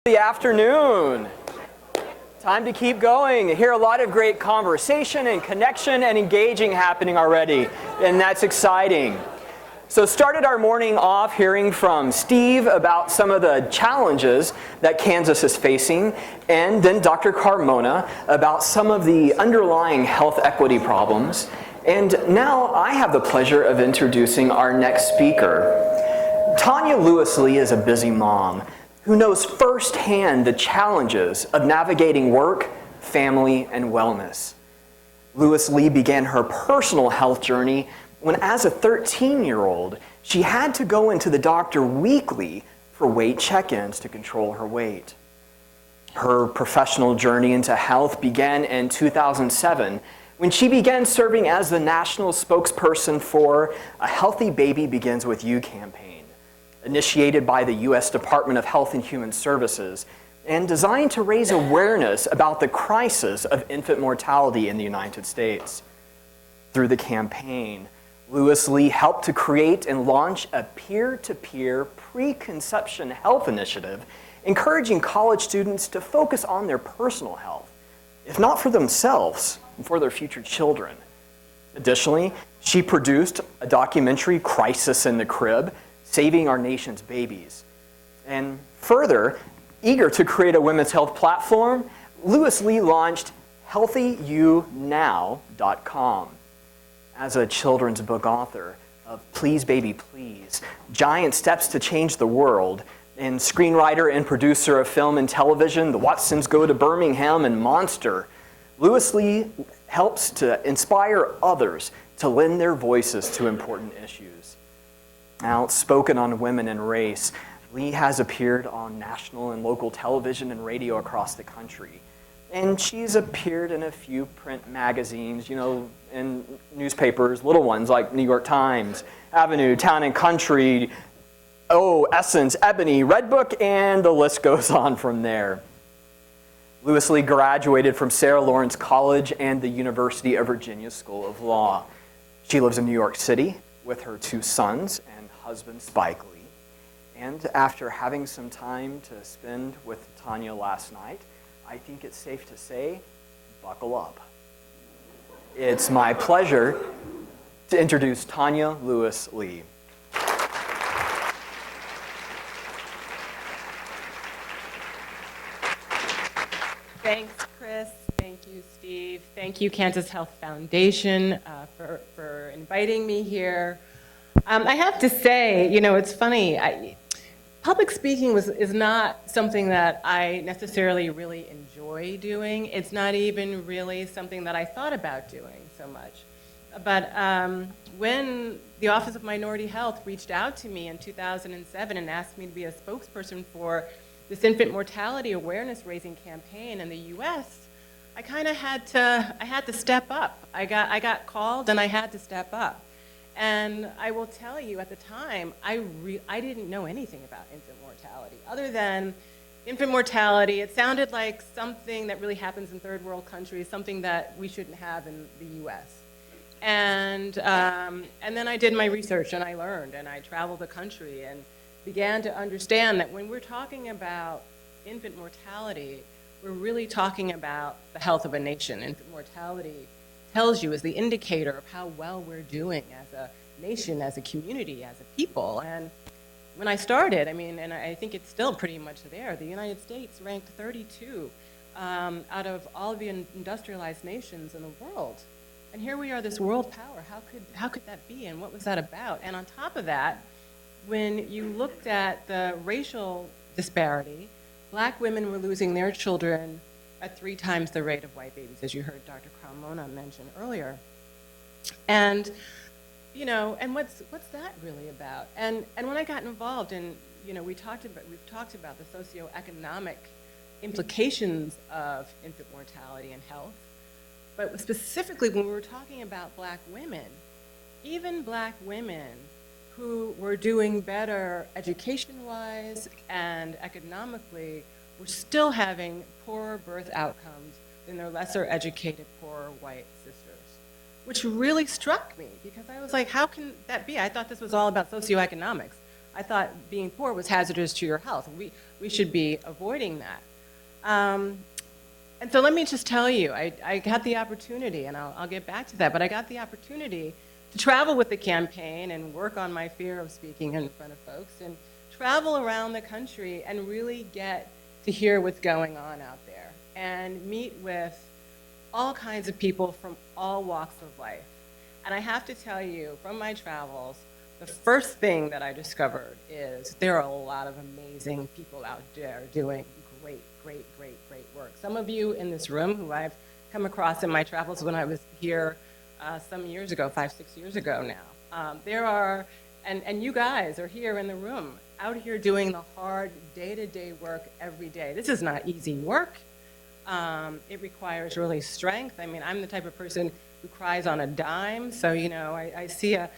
The afternoon. Time to keep going. I hear a lot of great conversation and connection and engaging happening already, and that's exciting. So started our morning off hearing from Steve about some of the challenges that Kansas is facing, and then Dr. Carmona about some of the underlying health equity problems. And now I have the pleasure of introducing our next speaker. Tonya Lewis Lee is a busy mom who knows firsthand the challenges of navigating work, family, and wellness. Lewis Lee began her personal health journey when, as a 13-year-old, she had to go into the doctor weekly for weight check-ins to control her weight. Her professional journey into health began in 2007 when she began serving as the national spokesperson for A Healthy Baby Begins With You campaign, initiated by the U.S. Department of Health and Human Services and designed to raise awareness about the crisis of infant mortality in the United States. Through the campaign, Lewis Lee helped to create and launch a peer-to-peer preconception health initiative, encouraging college students to focus on their personal health, if not for themselves, for their future children. Additionally, she produced a documentary, Crisis in the Crib, Saving Our Nation's Babies. And further, eager to create a women's health platform, Lewis Lee launched HealthyYouNow.com. As a children's book author of Please Baby Please, Giant Steps to Change the World, and screenwriter and producer of film and television, The Watsons Go to Birmingham and Monster, Lewis Lee helps to inspire others to lend their voices to important issues. Outspoken on women and race, Lee has appeared on national and local television and radio across the country. And she's appeared in a few print magazines, in newspapers, little ones like New York Times, Avenue, Town and Country, Essence, Ebony, Redbook, and the list goes on from there. Lewis Lee graduated from Sarah Lawrence College and the University of Virginia School of Law. She lives in New York City with her 2 sons and husband Spike Lee. And after having some time to spend with Tonya last night, I think it's safe to say, buckle up. It's my pleasure to introduce Tonya Lewis Lee. Thanks, Chris. Thank you, Steve. Thank you, Kansas Health Foundation, for inviting me here. I have to say, it's funny. Public speaking is not something that I necessarily really enjoy doing. It's not even really something that I thought about doing so much. But when the Office of Minority Health reached out to me in 2007 and asked me to be a spokesperson for this infant mortality awareness raising campaign in the U.S., I had to step up. I got called and I had to step up. And I will tell you, at the time, I didn't know anything about infant mortality. Other than infant mortality, it sounded like something that really happens in third world countries, something that we shouldn't have in the U.S. And then I did my research and I learned and I traveled the country and began to understand that when we're talking about infant mortality, we're really talking about the health of a nation. Infant mortality tells you is the indicator of how well we're doing as a nation, as a community, as a people. And when I started, and I think it's still pretty much there, the United States ranked 32 out of all of the industrialized nations in the world. And here we are, this world power. How could that be, and what was that about? And on top of that, when you looked at the racial disparity, Black women were losing their children at 3 times the rate of white babies, as you heard Dr. Carmona mention earlier. And, and what's that really about? And when I got involved, and we've talked about the socioeconomic implications of infant mortality and health, but specifically when we were talking about Black women, even Black women who were doing better education-wise and economically were still having poorer birth outcomes than their lesser educated, poorer white sisters, which really struck me because I was like, how can that be? I thought this was all about socioeconomics. I thought being poor was hazardous to your health. We should be avoiding that. And so let me just tell you, I got the opportunity, and I'll get back to that, but I got the opportunity to travel with the campaign and work on my fear of speaking in front of folks and travel around the country and really get to hear what's going on out there and meet with all kinds of people from all walks of life. And I have to tell you, from my travels, the first thing that I discovered is there are a lot of amazing people out there doing great work. Some of you in this room who I've come across in my travels when I was here some years ago, 5, 6 years ago now. There are, and you guys are here in the room, out here doing the hard day-to-day work every day. This is not easy work. It requires really strength. I mean, I'm the type of person who cries on a dime, so, you know, I see a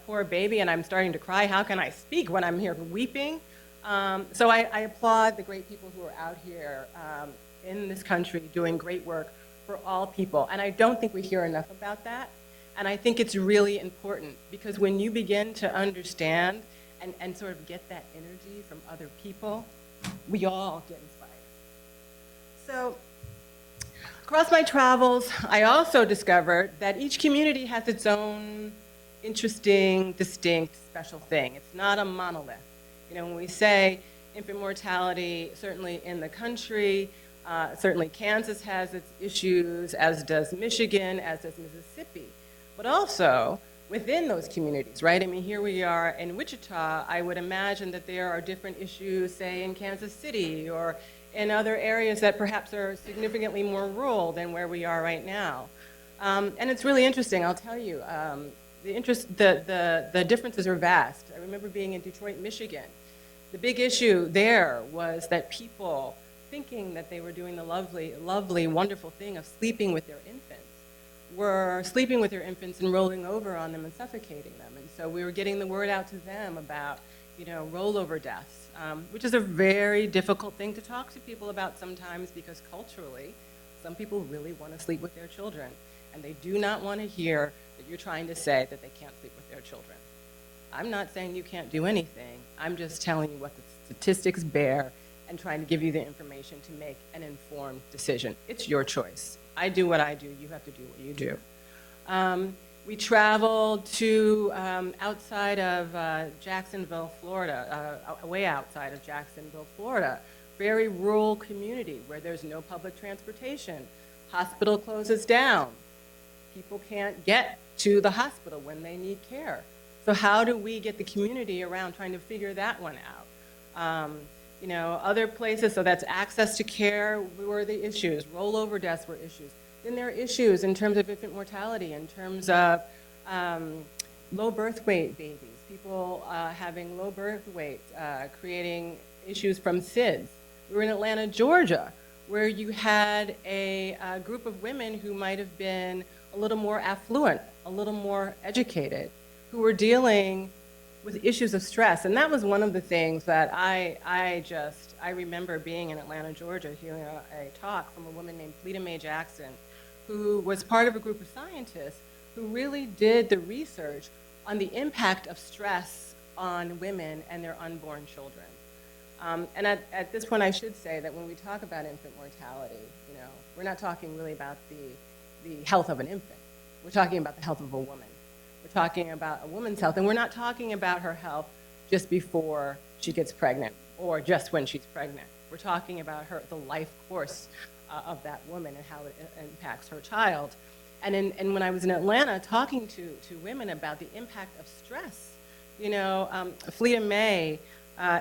poor baby and I'm starting to cry. How can I speak when I'm here weeping? So I applaud the great people who are out here in this country doing great work for all people. And I don't think we hear enough about that. And I think it's really important because when you begin to understand and sort of get that energy from other people, we all get inspired. So across my travels, I also discovered that each community has its own interesting, distinct, special thing. It's not a monolith. You know, when we say infant mortality, certainly in the country, certainly Kansas has its issues, as does Michigan, as does Mississippi. But also within those communities, right? I mean, here we are in Wichita. I would imagine that there are different issues, say, in Kansas City or in other areas that perhaps are significantly more rural than where we are right now. And it's really interesting, I'll tell you. The differences are vast. I remember being in Detroit, Michigan. The big issue there was that people, thinking that they were doing the lovely, wonderful thing of sleeping with their infants, were sleeping with their infants and rolling over on them and suffocating them. And so we were getting the word out to them about, you know, rollover deaths, which is a very difficult thing to talk to people about sometimes because culturally, some people really want to sleep with their children. And they do not want to hear that you're trying to say that they can't sleep with their children. I'm not saying you can't do anything. I'm just telling you what the statistics bear and trying to give you the information to make an informed decision. It's your choice. I do what I do. You have to do what you do. We traveled to outside of Jacksonville, Florida, way outside of Jacksonville, Florida, very rural community where there's no public transportation. Hospital closes down. People can't get to the hospital when they need care. So how do we get the community around trying to figure that one out? You know, other places, so that's access to care were the issues. Rollover deaths were issues. Then there are issues in terms of infant mortality, in terms of low birth weight babies, people having low birth weight, creating issues from SIDS. We were in Atlanta, Georgia, where you had a group of women who might have been a little more affluent, a little more educated, who were dealing with issues of stress. And that was one of the things that I remember being in Atlanta, Georgia, hearing a talk from a woman named Fleta Mae Jackson, who was part of a group of scientists who really did the research on the impact of stress on women and their unborn children. And at this point, I should say that when we talk about infant mortality, you know, we're not talking really about the health of an infant. We're talking about the health of a woman. We're talking about a woman's health, and we're not talking about her health just before she gets pregnant or just when she's pregnant. We're talking about the life course of that woman and how it impacts her child. And when I was in Atlanta talking to women about the impact of stress, you know, Fleta Mae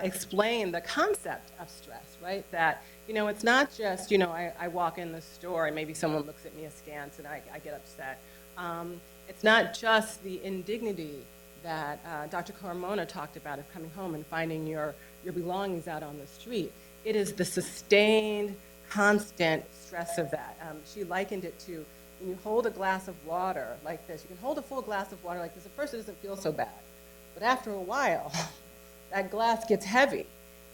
explained the concept of stress, right? That, you know, it's not just, you know, I walk in the store and maybe someone looks at me askance and I get upset. It's not just the indignity that Dr. Carmona talked about of coming home and finding your belongings out on the street. It is the sustained, constant stress of that. She likened it to when you hold a glass of water like this. You can hold a full glass of water like this. At first, it doesn't feel so bad. But after a while, that glass gets heavy.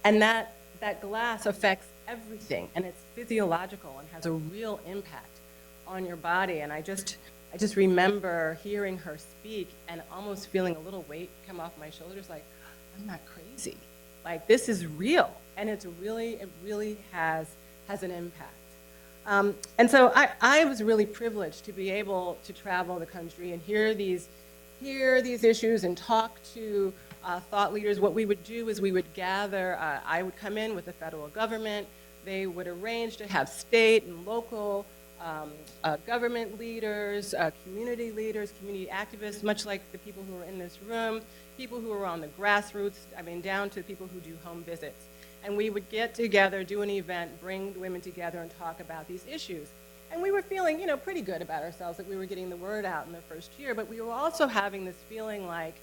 And that glass affects everything. And it's physiological and has a real impact on your body. And I just remember hearing her speak and almost feeling a little weight come off my shoulders, like, I'm not crazy. Like, this is real, and it really has an impact. And so I was really privileged to be able to travel the country and hear these issues and talk to thought leaders. What we would do is we would gather, I would come in with the federal government. They would arrange to have state and local government leaders, community activists, much like the people who are in this room, people who are on the grassroots, down to people who do home visits. And we would get together, do an event, bring women together and talk about these issues. And we were feeling, pretty good about ourselves, that we were getting the word out in the first year, but we were also having this feeling like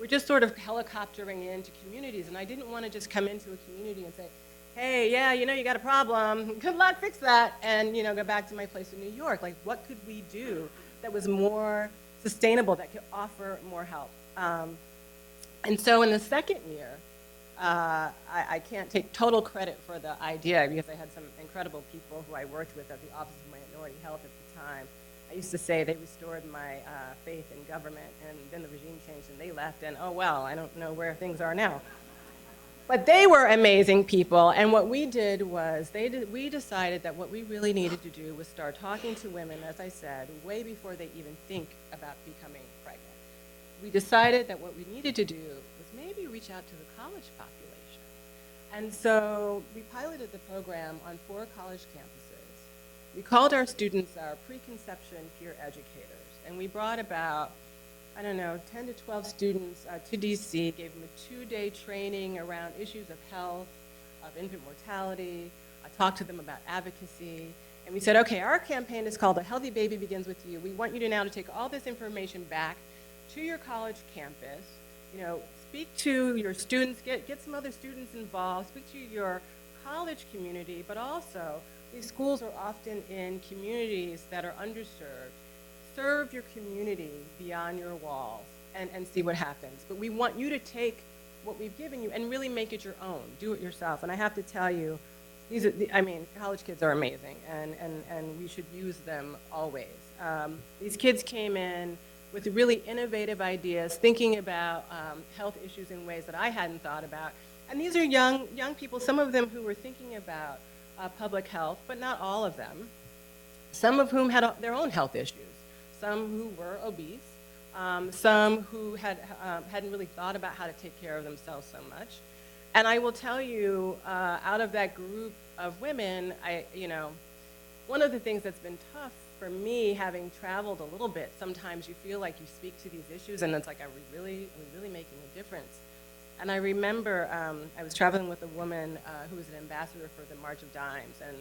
we're just sort of helicoptering into communities. And I didn't want to just come into a community and say, hey, yeah, you got a problem, good luck, fix that, and go back to my place in New York. Like, what could we do that was more sustainable, that could offer more help? And so in the second year, I can't take total credit for the idea, because I had some incredible people who I worked with at the Office of Minority Health at the time. I used to say they restored my faith in government, and then the regime changed and they left, and oh well, I don't know where things are now. But they were amazing people, and what we did was we decided that what we really needed to do was start talking to women, as I said, way before they even think about becoming pregnant. We decided that what we needed to do was maybe reach out to the college population. And so we piloted the program on 4 college campuses. We called our students our preconception peer educators, and we brought about 10 to 12 students to DC, gave them a 2-day training around issues of health, of infant mortality, talked to them about advocacy, and we said, okay, our campaign is called A Healthy Baby Begins With You. We want you to now to take all this information back to your college campus, speak to your students, get some other students involved, speak to your college community, but also these schools are often in communities that are underserved. Serve your community beyond your walls and see what happens. But we want you to take what we've given you and really make it your own. Do it yourself. And I have to tell you, college kids are amazing, and we should use them always. These kids came in with really innovative ideas, thinking about health issues in ways that I hadn't thought about. And these are young people, some of them who were thinking about public health, but not all of them. Some of whom had their own health issues. Some who were obese, some who hadn't really thought about how to take care of themselves so much. And I will tell you, out of that group of women, one of the things that's been tough for me, having traveled a little bit, sometimes you feel like you speak to these issues and it's like, are we really making a difference? And I remember I was traveling with a woman who was an ambassador for the March of Dimes, and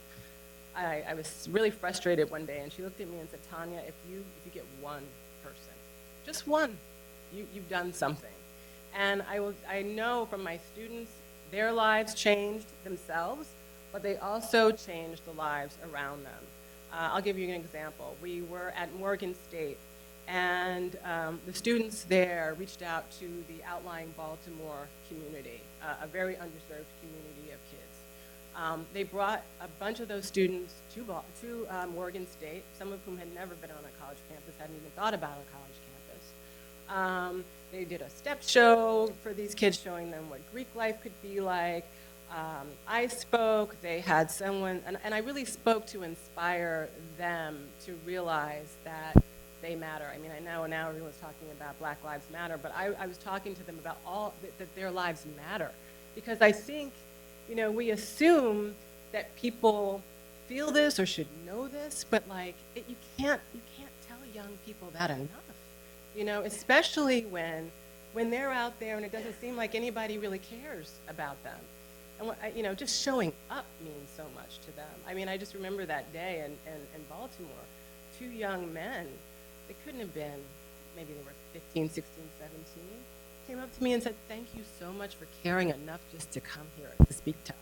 I was really frustrated one day, and she looked at me and said, Tonya, if you get one person, just one, you've done something. And I know from my students, their lives changed themselves, but they also changed the lives around them. I'll give you an example. We were at Morgan State, and the students there reached out to the outlying Baltimore community, a very underserved community of kids. They brought a bunch of those students to Morgan State, some of whom had never been on a college campus, hadn't even thought about a college campus. They did a step show for these kids, showing them what Greek life could be like. I spoke, they had someone, and I really spoke to inspire them to realize that they matter. I know now everyone's talking about Black Lives Matter, but I was talking to them about that their lives matter. Because I think, we assume that people feel this or should know this, but you can't tell young people that enough. Especially when they're out there and it doesn't seem like anybody really cares about them. And just showing up means so much to them. I just remember that day in Baltimore, 2 young men, they couldn't have been, maybe they were 15, 16, 17, came up to me and said, thank you so much for caring enough just to come here to speak to us.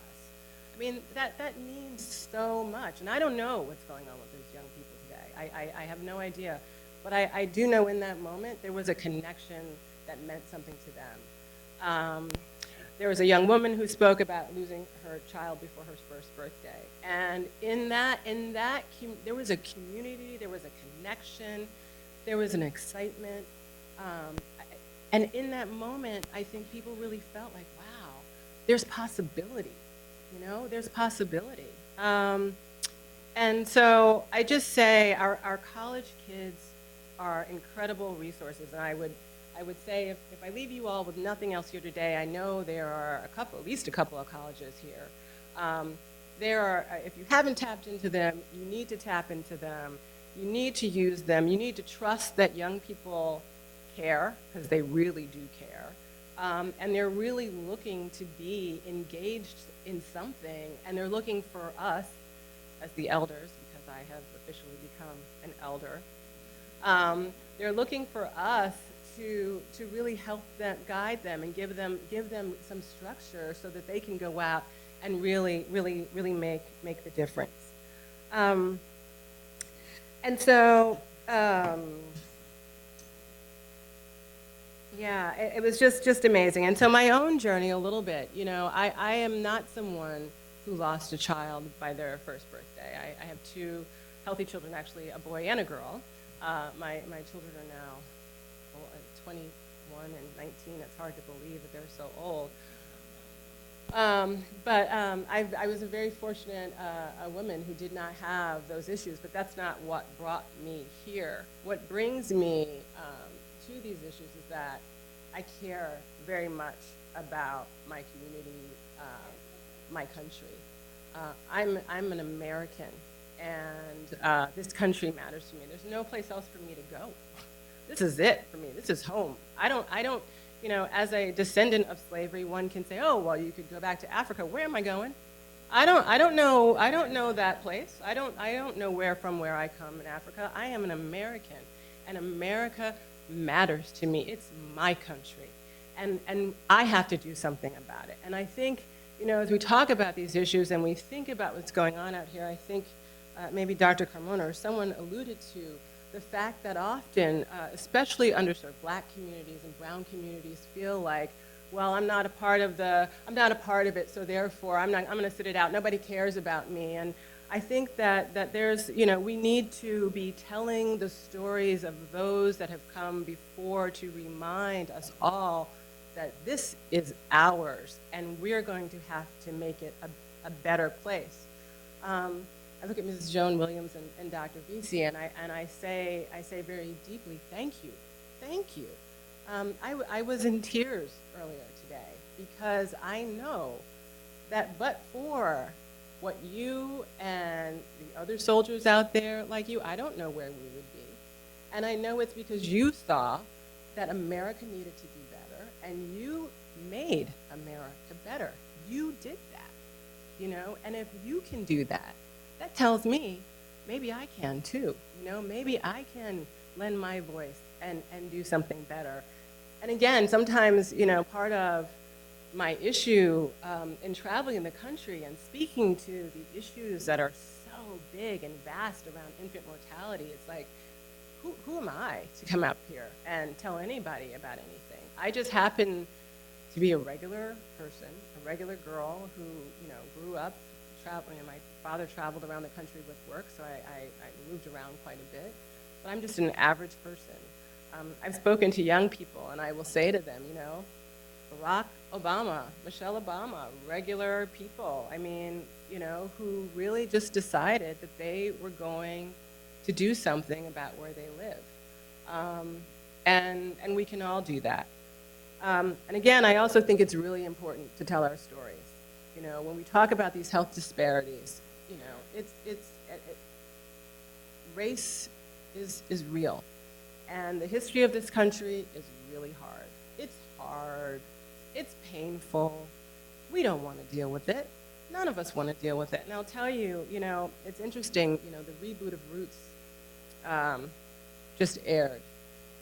That means so much. And I don't know what's going on with those young people today. I have no idea. But I do know in that moment there was a connection that meant something to them. There was a young woman who spoke about losing her child before her first birthday. And in that, there was a community, there was a connection, there was an excitement. And in that moment, I think people really felt like, wow, there's possibility, there's possibility. And so I just say our college kids are incredible resources. And I would say if I leave you all with nothing else here today, I know there are at least a couple of colleges here. If you haven't tapped into them, you need to tap into them. You need to use them. You need to trust that young people care, because they really do care. And they're really looking to be engaged in something, and they're looking for us as the elders, because I have officially become an elder. They're looking for us to really help them, guide them, and give them some structure so that they can go out and really make the difference. And so, yeah, it was just amazing. And so my own journey a little bit, I am not someone who lost a child by their first birthday. I have two healthy children, actually, a boy and a girl. My children are now 21 and 19. It's hard to believe that they're so old. But I was a very fortunate a woman who did not have those issues, but that's not what brought me here. What brings me to these issues is that I care very much about my community, my country. I'm an American, and this country matters to me. There's no place else for me to go. This is it for me. This is home. I don't, as a descendant of slavery, one can say, oh, well, you could go back to Africa. Where am I going? I don't know that place. I don't know where I come in Africa. I am an American, and America matters to me. It's my country, and I have to do something about it. And I think, as we talk about these issues and we think about what's going on out here, I think maybe Dr. Carmona or someone alluded to the fact that often, especially underserved Black communities and brown communities, feel like, well, I'm not a part of it, so therefore I'm going to sit it out. Nobody cares about me. And I think that there's, we need to be telling the stories of those that have come before to remind us all that this is ours, and we're going to have to make it a better place. I look at Mrs. Joan Williams and Dr. Vesey, and I say very deeply, thank you. I was in tears earlier today because I know that but for what you and the other soldiers out there like you, I don't know where we would be. And I know it's because you saw that America needed to be better, and you made America better. You did that, and if you can do that, that tells me maybe I can too. Maybe I can lend my voice and do something better. And again, sometimes, part of my issue in traveling in the country and speaking to the issues that are so big and vast around infant mortality, it's like, who am I to come up here and tell anybody about anything? I just happen to be a regular person, a regular girl who, grew up traveling. My father traveled around the country with work, so I moved around quite a bit. But I'm just an average person. I've spoken to young people, and I will say to them, Barack Obama, Michelle Obama, regular people, who really just decided that they were going to do something about where they live. And we can all do that. And again, I also think it's really important to tell our stories. When we talk about these health disparities, race is real. And the history of this country is really hard. It's hard. It's painful. We don't want to deal with it. None of us want to deal with it. And I'll tell you, it's interesting, the reboot of Roots just aired.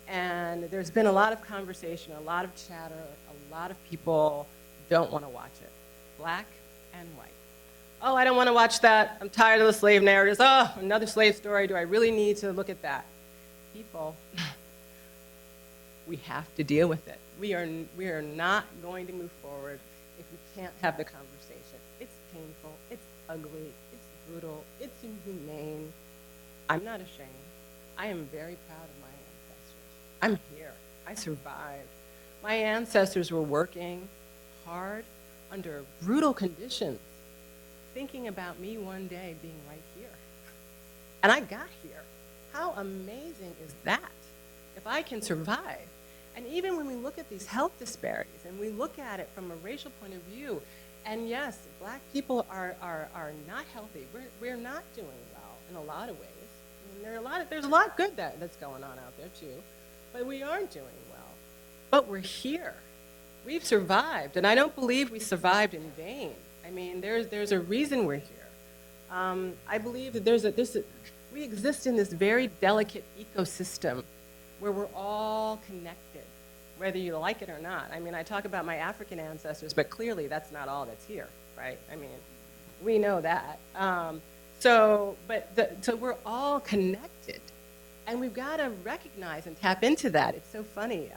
And there's been a lot of conversation, a lot of chatter, a lot of people don't want to watch it, Black and white. Oh, I don't want to watch that. I'm tired of the slave narratives. Oh, another slave story. Do I really need to look at that? People, we have to deal with it. We are not going to move forward if we can't have the conversation. It's painful. It's ugly. It's brutal. It's inhumane. I'm not ashamed. I am very proud of my ancestors. I'm here. I survived. My ancestors were working hard under brutal conditions, thinking about me one day being right here. And I got here. How amazing is that? If I can survive. And even when we look at these health disparities and we look at it from a racial point of view, and yes, black people are not healthy. We're not doing well in a lot of ways. I mean, there's a lot good that's going on out there too, but we aren't doing well. But we're here. We've survived, and I don't believe we survived in vain. I mean, there's a reason we're here. I believe that we exist in this very delicate ecosystem where we're all connected, whether you like it or not. I mean, I talk about my African ancestors, but clearly that's not all that's here, right? I mean, we know that. So we're all connected, and we've got to recognize and tap into that. It's so funny.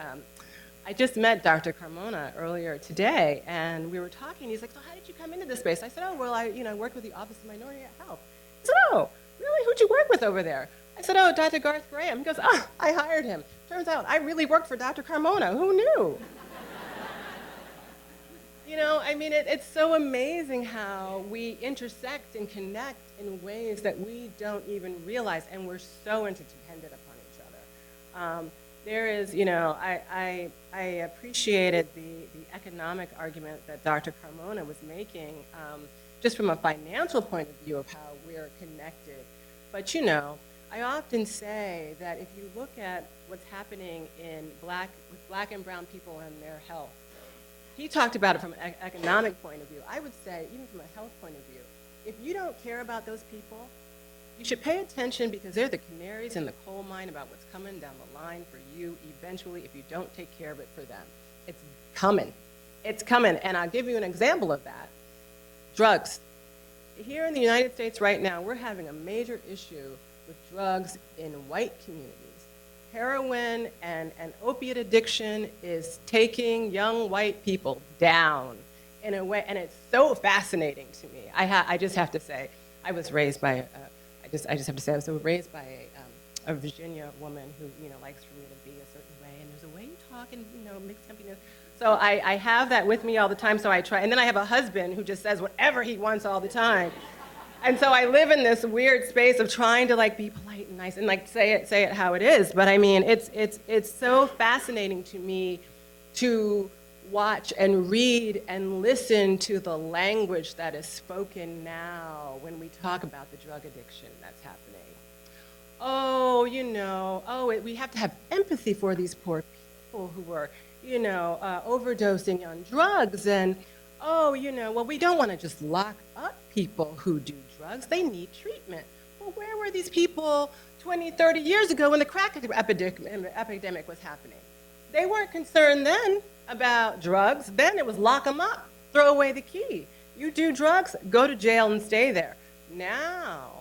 I just met Dr. Carmona earlier today, and we were talking. He's like, so how did you come into this space? I said, oh, well, I worked with the Office of Minority Health. He said, oh, really? Who'd you work with over there? I said, oh, Dr. Garth Graham. He goes, oh, I hired him. Turns out I really worked for Dr. Carmona. Who knew? I mean, it's so amazing how we intersect and connect in ways that we don't even realize, and we're so interdependent upon each other. There is, I appreciated the economic argument that Dr. Carmona was making, just from a financial point of view of how we're connected. But, I often say that if you look at what's happening with black and brown people and their health, he talked about it from an economic point of view. I would say, even from a health point of view, if you don't care about those people, you should pay attention, because they're the canaries in the coal mine about what's coming down the line for you eventually if you don't take care of it for them. It's coming. It's coming. And I'll give you an example of that. Drugs. Here in the United States right now, we're having a major issue with drugs in white communities. Heroin and opiate addiction is taking young white people down in a way, and it's so fascinating to me. I just have to say, I was raised by a Virginia woman who likes for me to be a certain way, and there's a way you talk and mixed happiness. So I have that with me all the time. So I try, and then I have a husband who just says whatever he wants all the time. And so I live in this weird space of trying to be polite and nice and say it how it is. But I mean, it's so fascinating to me to watch and read and listen to the language that is spoken now when we talk about the drug addiction that's happening. Oh, we have to have empathy for these poor people who are, overdosing on drugs, and well, we don't want to just lock up people who do drugs. They need treatment. Well, where were these people 20, 30 years ago when the crack epidemic was happening? They weren't concerned then about drugs. Then it was lock them up, throw away the key. You do drugs, go to jail and stay there. Now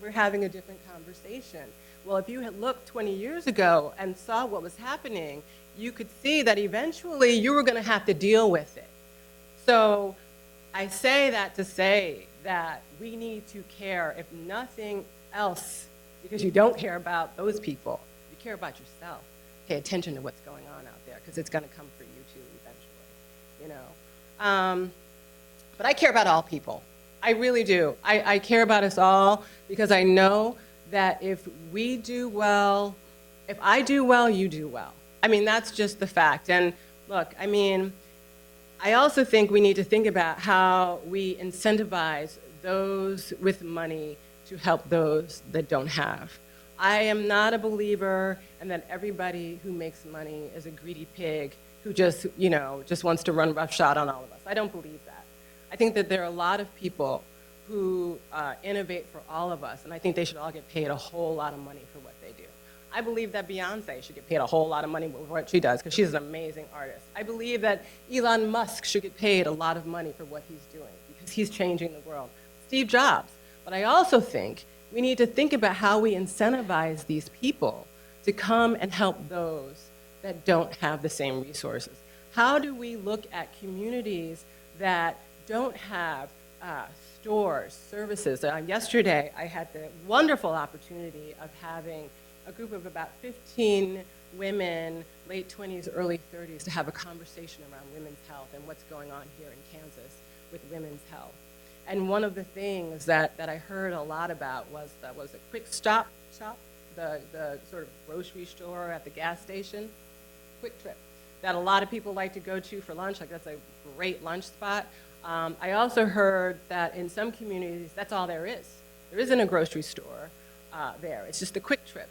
we're having a different conversation. Well, if you had looked 20 years ago and saw what was happening, you could see that eventually you were going to have to deal with it. So I say that to say that we need to care, if nothing else, because you don't care about those people. You care about yourself. Pay attention to what's going on out there, because it's going to come for you too eventually. But I care about all people. I really do. I care about us all, because I know that if we do well, if I do well, you do well. I mean, that's just the fact. And look, I mean, I also think we need to think about how we incentivize those with money to help those that don't have. I am not a believer in that everybody who makes money is a greedy pig who just wants to run roughshod on all of us. I don't believe that. I think that there are a lot of people who innovate for all of us, and I think they should all get paid a whole lot of money for what they do. I believe that Beyonce should get paid a whole lot of money for what she does, because she's an amazing artist. I believe that Elon Musk should get paid a lot of money for what he's doing, because he's changing the world. Steve Jobs. But I also think we need to think about how we incentivize these people to come and help those that don't have the same resources. How do we look at communities that don't have stores, services? Yesterday, I had the wonderful opportunity of having a group of about 15 women, late 20s, early 30s, to have a conversation around women's health and what's going on here in Kansas with women's health. And one of the things that I heard a lot about was a quick stop shop, the sort of grocery store at the gas station, quick trip, that a lot of people like to go to for lunch. Like, that's a great lunch spot. I also heard that in some communities, that's all there is. There isn't a grocery store there. It's just a quick trip.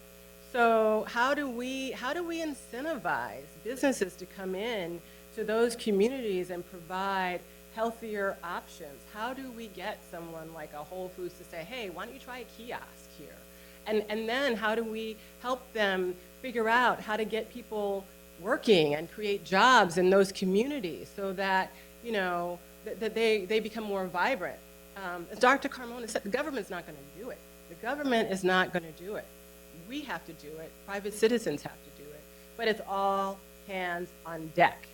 So how do we incentivize businesses to come in to those communities and provide healthier options? How do we get someone like a Whole Foods to say, hey, why don't you try a kiosk here? And then how do we help them figure out how to get people working and create jobs in those communities so that, you know, that they become more vibrant? As Dr. Carmona said, the government's not going to do it. The government is not going to do it. We have to do it. Private citizens have to do it. But it's all hands on deck.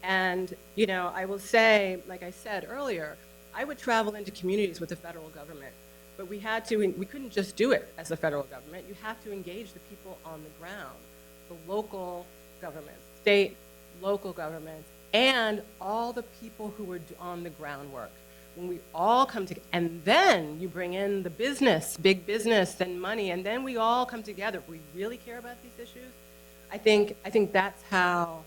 And, you know, I will say, like I said earlier, I would travel into communities with the federal government. But we couldn't just do it as the federal government. You have to engage the people on the ground, the local governments, state, local governments, and all the people who are on the groundwork. When we all come together, and then you bring in the business, big business and money, and then we all come together. If we really care about these issues, I think that's how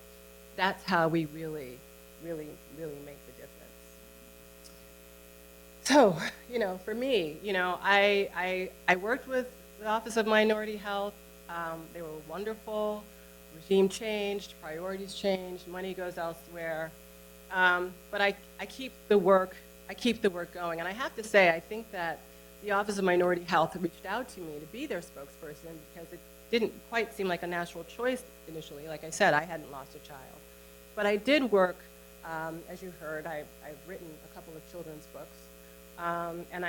we really make the difference. So, you know, for me, you know, I worked with the Office of Minority Health. They were wonderful. Regime changed, priorities changed, money goes elsewhere. But I keep the work going. And I have to say, I think that the Office of Minority Health reached out to me to be their spokesperson because it didn't quite seem like a natural choice initially. Like I said, I hadn't lost a child. But I did work, as you heard, I've written a couple of children's books. And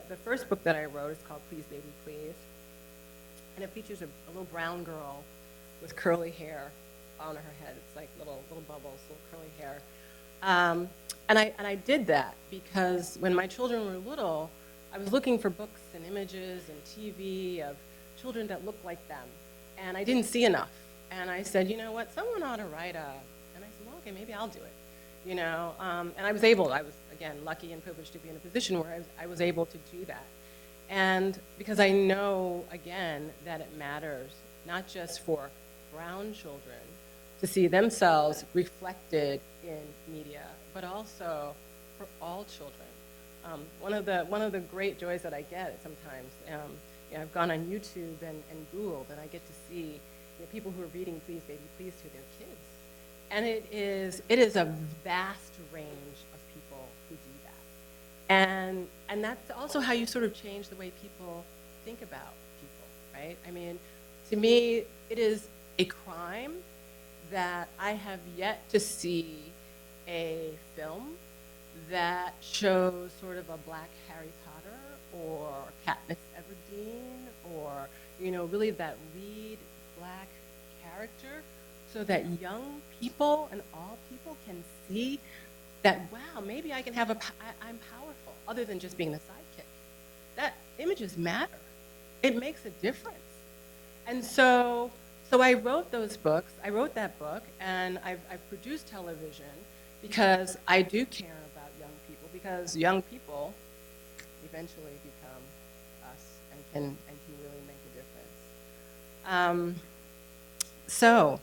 the first book that I wrote is called Please Baby Please. And it features a little brown girl with curly hair on her head. It's like little bubbles, little curly hair. And I did that because when my children were little, I was looking for books and images and TV of children that looked like them. And I didn't see enough. And I said, you know what, someone ought to write a, and I said, well, okay, maybe I'll do it. You know, and I was, again, lucky and privileged to be in a position where I was able to do that. And because I know, again, that it matters, not just for brown children to see themselves reflected in media, but also for all children. One of the great joys that I get sometimes, you know, I've gone on YouTube and Googled, and I get to see, you know, people who are reading Please Baby Please to their kids. And it is a vast range of people who do that. And that's also how you sort of change the way people think about people, right? I mean, to me, it is a crime that I have yet to see a film that shows sort of a black Harry Potter or Katniss Everdeen or, you know, really that lead black character so that young people and all people can see that, wow, maybe I can have I'm powerful other than just being the sidekick. That images matter. It makes a difference. And so I wrote those books. I wrote that book, and I've produced television because I do care about young people, because young people eventually become us and can really make a difference. So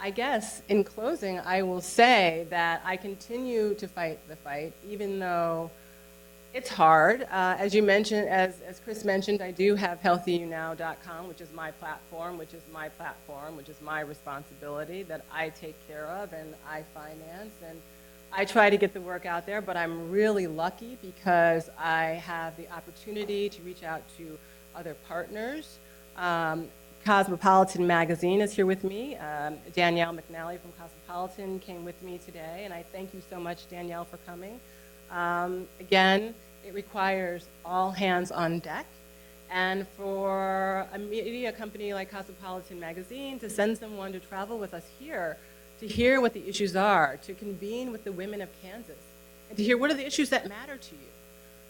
I guess in closing, I will say that I continue to fight the fight, even though it's hard. As you mentioned, as Chris mentioned, I do have healthyounow.com, which is my platform, which is my responsibility that I take care of and I finance. And I try to get the work out there, but I'm really lucky because I have the opportunity to reach out to other partners. Cosmopolitan Magazine is here with me. Danielle McNally from Cosmopolitan came with me today, and I thank you so much, Danielle, for coming. Again, it requires all hands on deck, and for a media company like Cosmopolitan Magazine to send someone to travel with us here, to hear what the issues are, to convene with the women of Kansas, and to hear what are the issues that matter to you.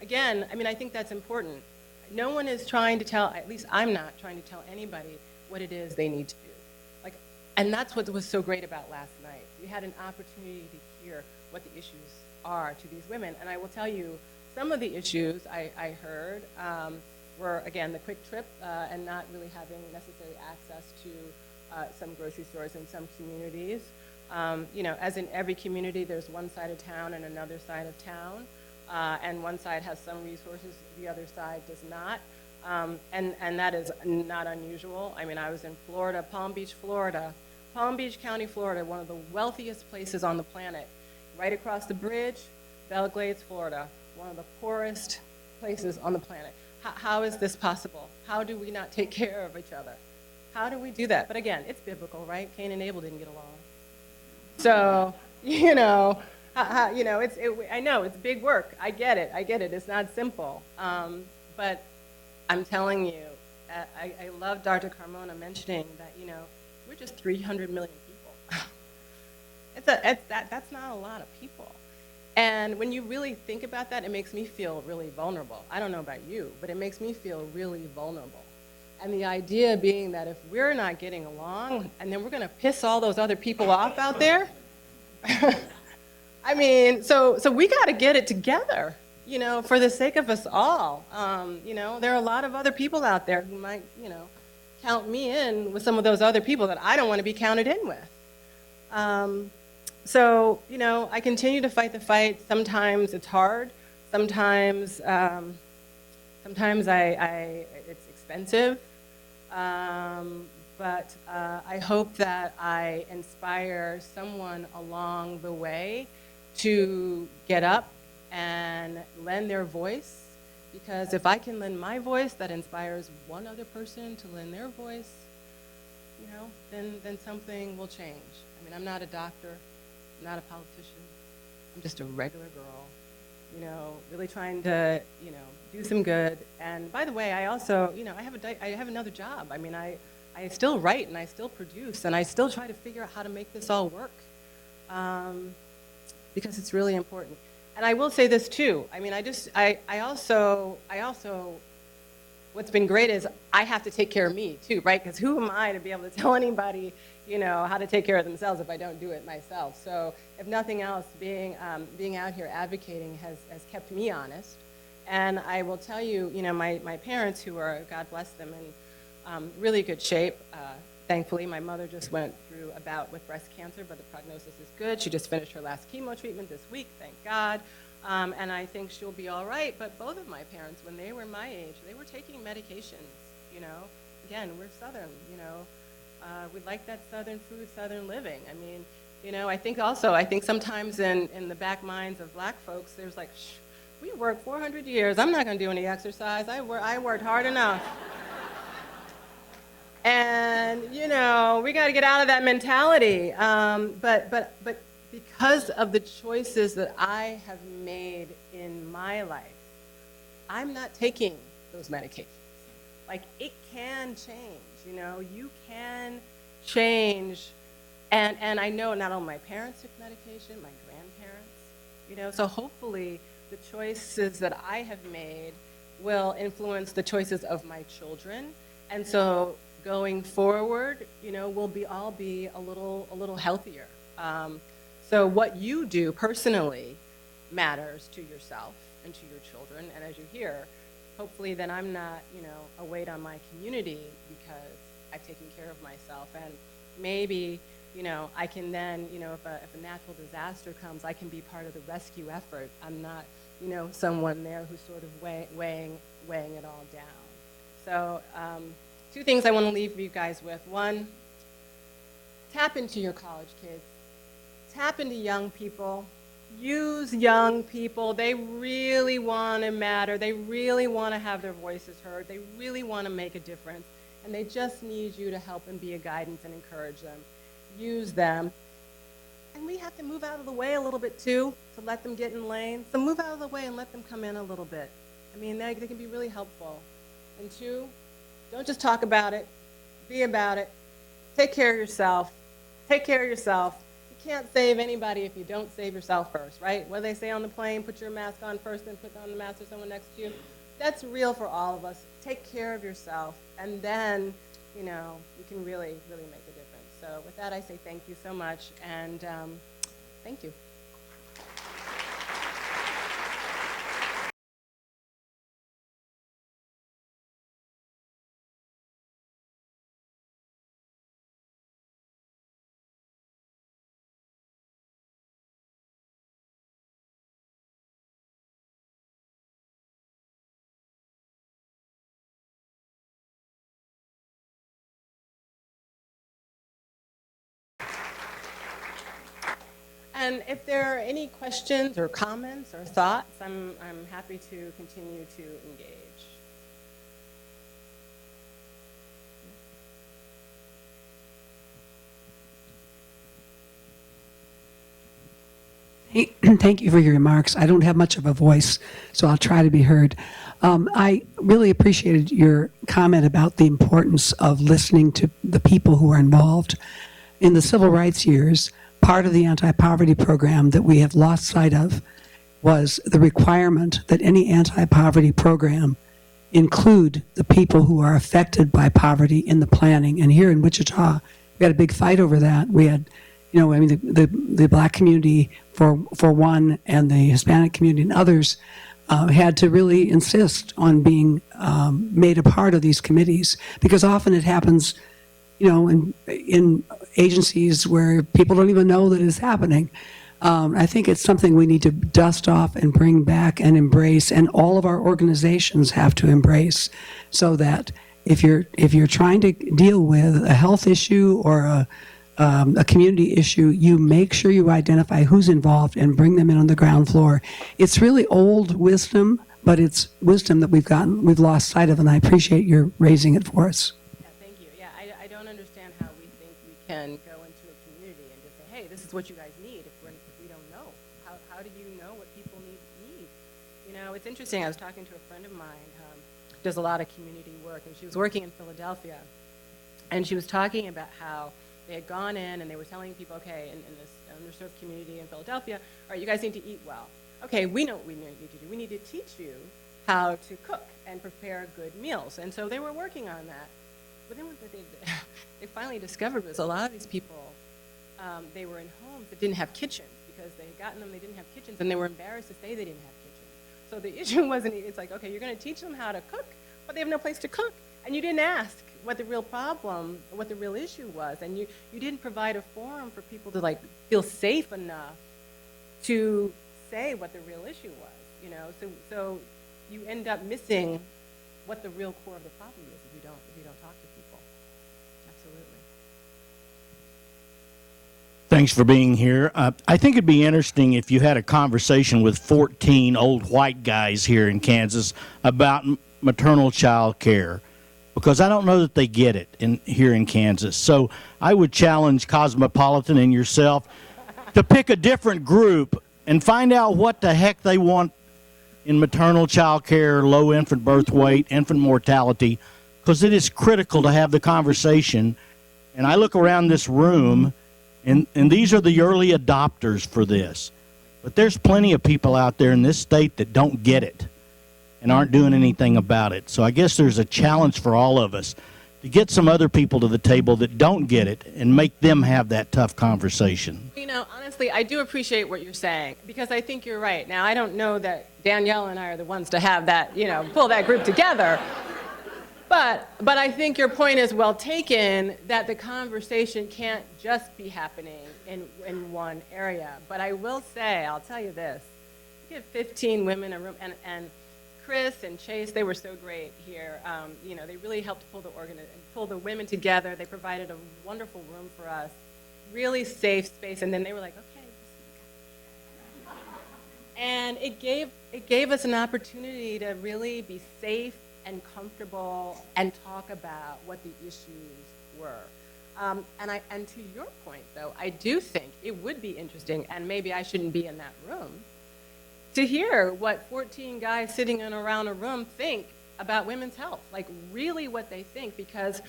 Again, I mean, I think that's important. No one is trying to tell, at least I'm not trying to tell anybody what it is they need to do. Like, And that's what was so great about last night. We had an opportunity to hear what the issues are to these women. And I will tell you, some of the issues I heard were, again, the quick trip and not really having necessary access to some grocery stores in some communities. As in every community, there's one side of town and another side of town. And one side has some resources, the other side does not. And that is not unusual. I mean, I was in Florida, Palm Beach County, Florida, one of the wealthiest places on the planet. Right across the bridge, Belle Glades, Florida, one of the poorest places on the planet. How is this possible? How do we not take care of each other? How do we do that? But again, it's biblical, right? Cain and Abel didn't get along. So, I know it's big work. I get it. It's not simple. But I'm telling you, I love Dr. Carmona mentioning that, we're just 300 million people. That's not a lot of people. And when you really think about that, it makes me feel really vulnerable. I don't know about you, but it makes me feel really vulnerable. And the idea being that if we're not getting along, and then we're going to piss all those other people off out there, I mean, so we got to get it together, for the sake of us all. There are a lot of other people out there who might, count me in with some of those other people that I don't want to be counted in with. So, I continue to fight the fight. Sometimes it's hard. Sometimes it's expensive. But I hope that I inspire someone along the way to get up and lend their voice. Because if I can lend my voice, that inspires one other person to lend their voice, then something will change. I mean, I'm not a doctor. I'm not a politician. I'm just a regular girl, really trying to, do some good. And by the way, I also, I have another job. I mean, I still write and I still produce and I still try to figure out how to make this all work because it's really important. And I will say this too. I mean, I also, what's been great is I have to take care of me too, right? Because who am I to be able to tell anybody, how to take care of themselves if I don't do it myself? So if nothing else, being out here advocating has kept me honest. And I will tell you, my parents who are, God bless them, in really good shape. Thankfully, my mother just went through a bout with breast cancer, but the prognosis is good. She just finished her last chemo treatment this week, thank God. And I think she'll be all right. But both of my parents, when they were my age, they were taking medications, Again, we're Southern, we like that Southern food, Southern living. I mean, I think sometimes in the back minds of black folks, there's like, we worked 400 years. I'm not going to do any exercise. I worked hard enough. And, we got to get out of that mentality. But because of the choices that I have made in my life, I'm not taking those medications. Like, it can change, you can change. And I know not only my parents took medication, my grandparents, so hopefully the choices that I have made will influence the choices of my children. And so going forward, we'll all be a little healthier. So what you do personally matters to yourself and to your children. And as you hear, hopefully then I'm not, a weight on my community because I've taken care of myself. And maybe, I can then, if a natural disaster comes, I can be part of the rescue effort. I'm not, someone there who's sort of weighing it all down. So two things I want to leave you guys with. One, tap into your college kids. Tap into young people. Use young people. They really want to matter. They really want to have their voices heard. They really want to make a difference. And they just need you to help and be a guidance and encourage them. Use them. And we have to move out of the way a little bit too to let them get in lane. So move out of the way and let them come in a little bit. I mean, they can be really helpful. And two, don't just talk about it. Be about it. Take care of yourself. Take care of yourself. You can't save anybody if you don't save yourself first, right? What do they say on the plane? Put your mask on first, then put on the mask of someone next to you. That's real for all of us. Take care of yourself, and then, you can really, really make a difference. So with that, I say thank you so much, and thank you. And if there are any questions or comments or thoughts, I'm happy to continue to engage. Thank you for your remarks. I don't have much of a voice, so I'll try to be heard. I really appreciated your comment about the importance of listening to the people who are involved. In the civil rights years, part of the anti-poverty program that we have lost sight of was the requirement that any anti-poverty program include the people who are affected by poverty in the planning. And here in Wichita, we had a big fight over that. We had, you know, I mean, the black community for one, and the Hispanic community and others had to really insist on being made a part of these committees, because often it happens, you know, in agencies where people don't even know that it's happening. I think it's something we need to dust off and bring back and embrace, and all of our organizations have to embrace, so that if you're trying to deal with a health issue or a community issue, you make sure you identify who's involved and bring them in on the ground floor. It's really old wisdom, but it's wisdom that we've lost sight of, and I appreciate your raising it for us. Yeah, thank you. Yeah, I don't understand how we think we can go into a community and just say, hey, this is what you guys need if we don't know. How do you know what people need? You know, it's interesting. I was talking to a friend of mine who does a lot of community work, and she was working in Philadelphia, and she was talking about how they had gone in and they were telling people, okay, in this underserved community in Philadelphia, all right, you guys need to eat well. Okay, we know what we need to do. We need to teach you how to cook and prepare good meals. And so they were working on that. But then what they finally discovered was a lot of these people, they were in homes that didn't have kitchens, because they had gotten them, they didn't have kitchens, and they were embarrassed to say they didn't have kitchens. So the issue wasn't, it's like, okay, you're going to teach them how to cook, but they have no place to cook. And you didn't ask what the real problem, what the real issue was, and you didn't provide a forum for people to like feel safe enough to say what the real issue was, you know. So you end up missing what the real core of the problem is if you don't talk to people. Absolutely. Thanks for being here. I think it'd be interesting if you had a conversation with 14 old white guys here in Kansas about maternal child care, because I don't know that they get it here in Kansas. So I would challenge Cosmopolitan and yourself to pick a different group and find out what the heck they want in maternal child care, low infant birth weight, infant mortality, because it is critical to have the conversation. And I look around this room, and these are the early adopters for this. But there's plenty of people out there in this state that don't get it and aren't doing anything about it. So I guess there's a challenge for all of us to get some other people to the table that don't get it and make them have that tough conversation. You know, honestly, I do appreciate what you're saying, because I think you're right. Now, I don't know that Danielle and I are the ones to have that, you know, pull that group together. But I think your point is well taken, that the conversation can't just be happening in one area. But I will say, I'll tell you this, you get 15 women in a room, and Chris and Chase, they were so great here. You know, they really helped pull the women together. They provided a wonderful room for us, really safe space. And then they were like, okay. And it gave us an opportunity to really be safe and comfortable and talk about what the issues were. And to your point, though, I do think it would be interesting, and maybe I shouldn't be in that room, to hear what 14 guys sitting in around a room think about women's health, like really what they think, because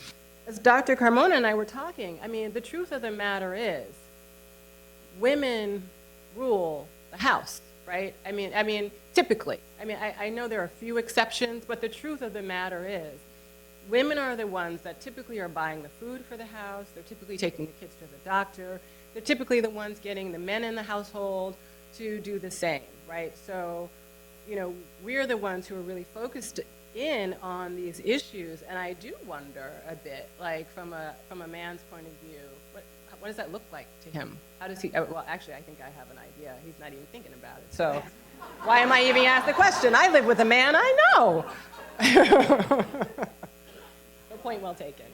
as Dr. Carmona and I were talking, I mean, the truth of the matter is women rule the house, right? I mean, typically. I mean, I know there are a few exceptions, but the truth of the matter is women are the ones that typically are buying the food for the house, they're typically taking the kids to the doctor, they're typically the ones getting the men in the household to do the same, right? So, we're the ones who are really focused in on these issues, and I do wonder a bit, like from a man's point of view, what does that look like to him? How does he? Well, actually, I think I have an idea. He's not even thinking about it. So, why am I even asked the question? I live with a man. I know. No point well taken.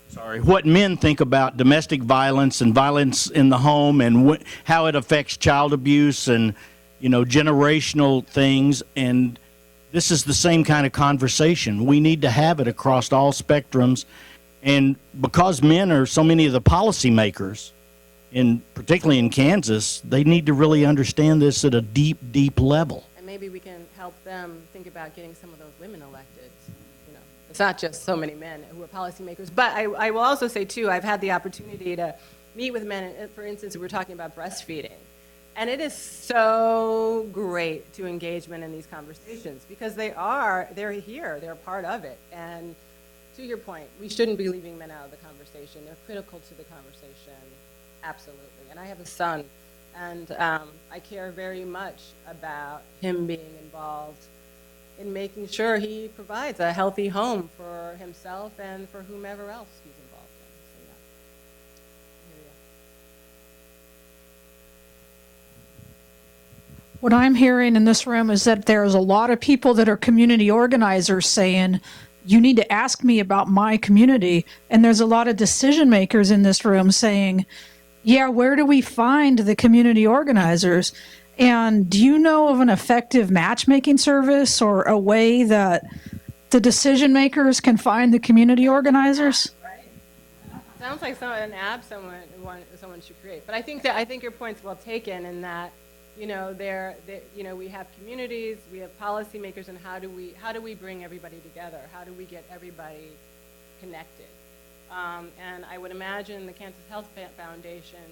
Sorry, what men think about domestic violence and violence in the home and how it affects child abuse and, generational things. And this is the same kind of conversation. We need to have it across all spectrums. And because men are so many of the policymakers, particularly in Kansas, they need to really understand this at a deep, deep level. And maybe we can help them think about getting some of those women elected. It's not just so many men who are policymakers. But I will also say, too, I've had the opportunity to meet with men. For instance, we were talking about breastfeeding. And it is so great to engage men in these conversations because they're here, they're part of it. And to your point, we shouldn't be leaving men out of the conversation. They're critical to the conversation, absolutely. And I have a son, and I care very much about him being involved in making sure he provides a healthy home for himself and for whomever else he's involved in. So, yeah. Here we are. What I'm hearing in this room is that there's a lot of people that are community organizers saying, you need to ask me about my community. And there's a lot of decision makers in this room saying, yeah, where do we find the community organizers? And do you know of an effective matchmaking service or a way that the decision makers can find the community organizers? Right. Sounds like an app someone should create. But I think your point's well taken in that, we have communities, we have policymakers, and how do we bring everybody together? How do we get everybody connected? And I would imagine the Kansas Health Foundation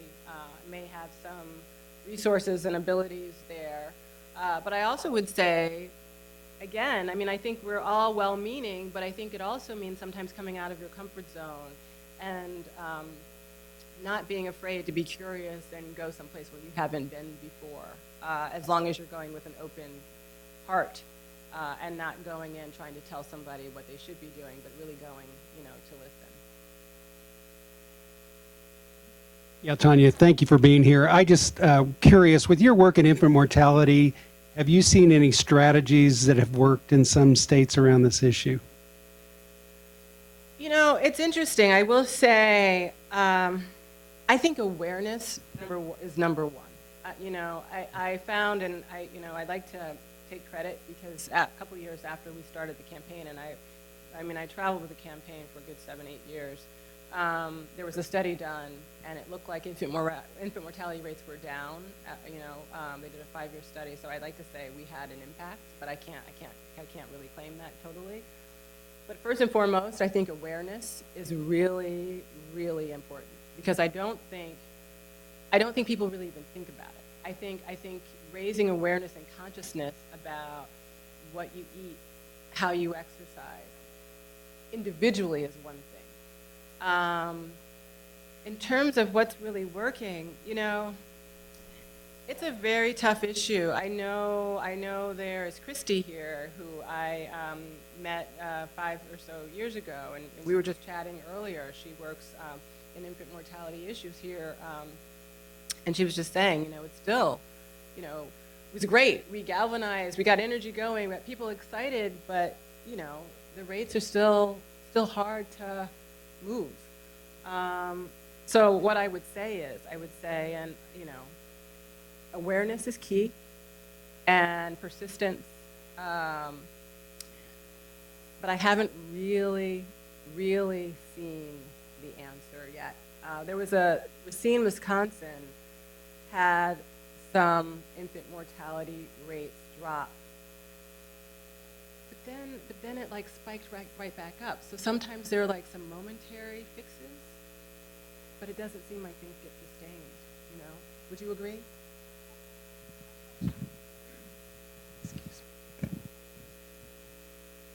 may have some resources and abilities there. But I also would say, again, I think we're all well-meaning, but I think it also means sometimes coming out of your comfort zone and not being afraid to be curious and go someplace where you haven't been before, as long as you're going with an open heart and not going in trying to tell somebody what they should be doing, but really going, to listen. Yeah, Tonya, thank you for being here. I just curious, with your work in infant mortality, have you seen any strategies that have worked in some states around this issue? It's interesting. I will say, I think awareness is number one. I found, and I'd like to take credit because a couple of years after we started the campaign, and I traveled with the campaign for a good 7-8 years. There was a study done, and it looked like infant mortality rates were down. They did a 5-year study, so I'd like to say we had an impact, but I can't really claim that totally. But first and foremost, I think awareness is really, really important because I don't think people really even think about it. I think raising awareness and consciousness about what you eat, how you exercise, individually is one thing. In terms of what's really working, it's a very tough issue. I know there's Christy here who I met 5 or so years ago, and we were just chatting earlier. She works in infant mortality issues here, and she was just saying, it's still, it was great. We galvanized, we got energy going, we got people excited, but, the rates are still hard to move. So what I would say, and awareness is key, and persistence. But I haven't really seen the answer yet. Racine, Wisconsin, had some infant mortality rates drop. But then it spiked right back up. So sometimes there are some momentary fixes, but it doesn't seem like things get sustained, Would you agree?